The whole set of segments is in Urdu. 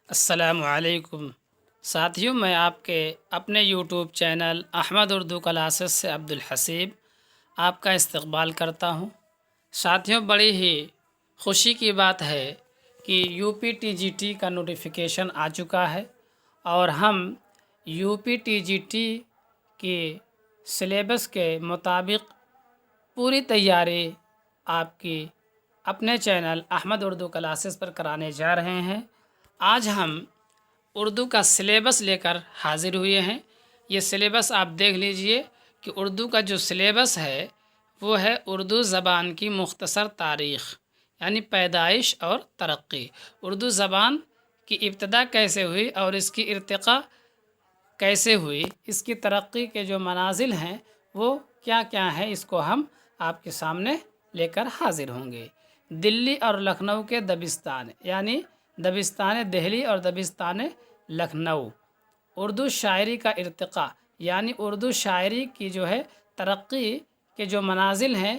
السلام علیکم ساتھیوں، میں آپ کے اپنے YouTube channel Ahmad Urdu classes سے عبدالحسیب آپ کا استقبال کرتا ہوں۔ ساتھیوں، بڑی ہی خوشی کی بات ہے کہ U P T G T کا نوٹیفیکیشن آ چکا ہے اور ہم U P T G T کی سلیبس کے مطابق پوری تیاری آپ کی اپنے چینل احمد اردو کلاسز پر کرانے جا رہے ہیں۔ آج ہم اردو کا سلیبس لے کر حاضر ہوئے ہیں۔ یہ سلیبس آپ دیکھ لیجئے کہ اردو کا جو سلیبس ہے وہ ہے اردو زبان کی مختصر تاریخ، یعنی پیدائش اور ترقی۔ اردو زبان کی ابتدا کیسے ہوئی اور اس کی ارتقاء کیسے ہوئی، اس کی ترقی کے جو منازل ہیں وہ کیا کیا ہیں، اس کو ہم آپ کے سامنے لے کر حاضر ہوں گے۔ دلی اور لکھنؤ کے دبستان، یعنی دبستان دہلی اور دبستان لکھنؤ۔ اردو شاعری کا ارتقاء، یعنی اردو شاعری کی جو ہے ترقی کے جو منازل ہیں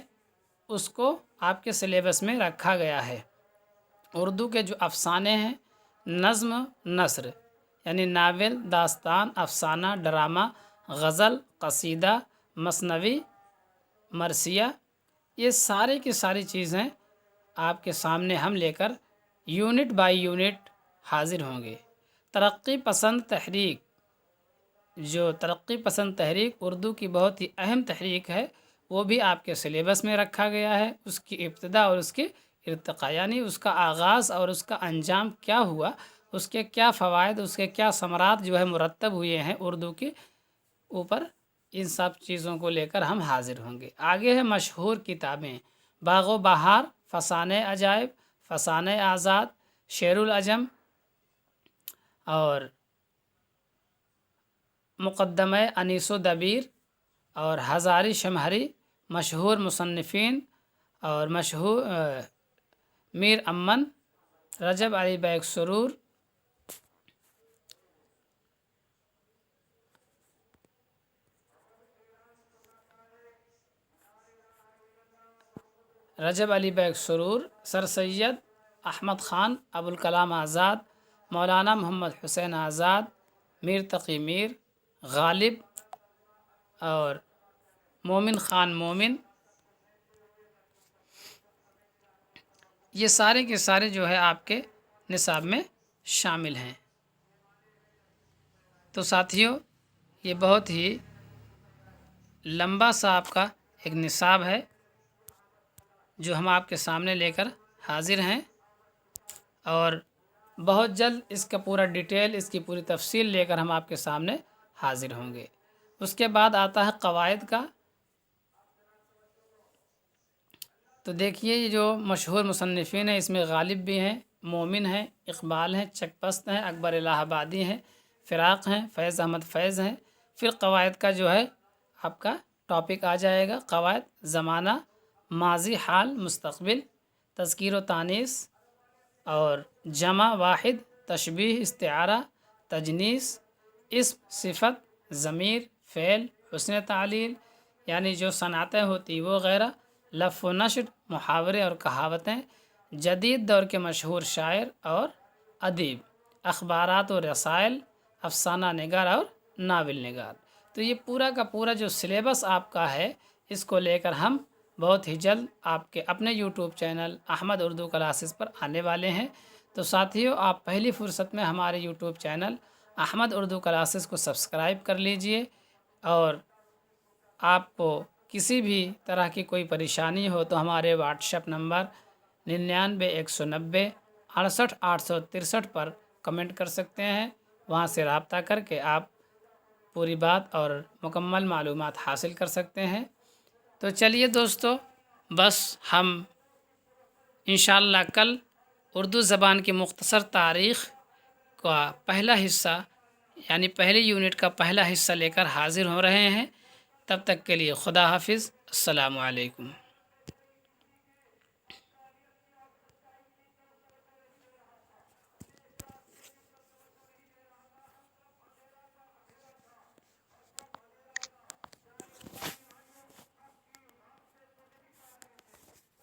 اس کو آپ کے سلیبس میں رکھا گیا ہے۔ اردو کے جو افسانے ہیں، نظم نثر، یعنی ناول، داستان، افسانہ، ڈرامہ، غزل، قصیدہ، مثنوی، مرثیہ، یہ ساری کی ساری چیزیں آپ کے سامنے ہم لے کر یونٹ بائی یونٹ حاضر ہوں گے۔ ترقی پسند تحریک، جو ترقی پسند تحریک اردو کی بہت ہی اہم تحریک ہے، وہ بھی آپ کے سلیبس میں رکھا گیا ہے۔ اس کی ابتدا اور اس کی ارتقاء، یعنی اس کا آغاز اور اس کا انجام کیا ہوا، اس کے کیا فوائد، اس کے کیا ثمرات جو ہے مرتب ہوئے ہیں اردو کے اوپر، ان سب چیزوں کو لے کر ہم حاضر ہوں گے۔ آگے ہے مشہور کتابیں: باغ و بہار، فسانۂ عجائب، فسانۂ آزاد، شعر العجم اور مقدمہ انیس و دبیر اور ہزاری شمہری، مشہور مصنفین اور مشہور میر امن، رجب علی بیگ سرور، سر سید احمد خان، ابوالکلام آزاد، مولانا محمد حسین آزاد، میر تقی میر، غالب اور مومن خان مومن، یہ سارے کے سارے جو ہے آپ کے نصاب میں شامل ہیں۔ تو ساتھیوں، یہ بہت ہی لمبا سا آپ کا ایک نصاب ہے جو ہم آپ کے سامنے لے کر حاضر ہیں، اور بہت جلد اس کا پورا ڈیٹیل، اس کی پوری تفصیل لے کر ہم آپ کے سامنے حاضر ہوں گے۔ اس کے بعد آتا ہے قواعد کا۔ تو دیکھیے، یہ جو مشہور مصنفین ہیں اس میں غالب بھی ہیں، مومن ہیں، اقبال ہیں، چک پست ہیں، اکبر الہ آبادی ہیں، فراق ہیں، فیض احمد فیض ہیں۔ پھر قواعد کا جو ہے آپ کا ٹاپک آ جائے گا: قواعد زمانہ، ماضی، حال، مستقبل، تذکیر و تانیث اور جمع، واحد، تشبیہ، استعارہ، تجنیس، اسم، صفت، ضمیر، فعل، حسن تعلیل، یعنی جو صنعتیں ہوتی وہ غیرہ، لف و نشر، محاورے اور کہاوتیں، جدید دور کے مشہور شاعر اور ادیب، اخبارات و رسائل، افسانہ نگار اور ناول نگار۔ تو یہ پورا کا پورا جو سلیبس آپ کا ہے، اس کو لے کر ہم بہت ہی جلد آپ کے اپنے YouTube channel Ahmad Urdu classes پر آنے والے ہیں۔ تو ساتھیوں، آپ پہلی فرصت میں ہمارے YouTube channel Ahmad Urdu classes کو سبسکرائب کر لیجئے، اور آپ کو کسی بھی طرح کی کوئی پریشانی ہو تو ہمارے واٹسپ نمبر 99 190 68 863 پر کمنٹ کر سکتے ہیں۔ وہاں سے رابطہ کر کے آپ پوری بات اور مکمل معلومات حاصل کر سکتے ہیں۔ تو چلیے دوستو، بس ہم انشاءاللہ کل اردو زبان کی مختصر تاریخ کا پہلا حصہ، یعنی پہلی یونٹ کا پہلا حصہ لے کر حاضر ہو رہے ہیں۔ تب تک کے لیے خدا حافظ، السلام علیکم۔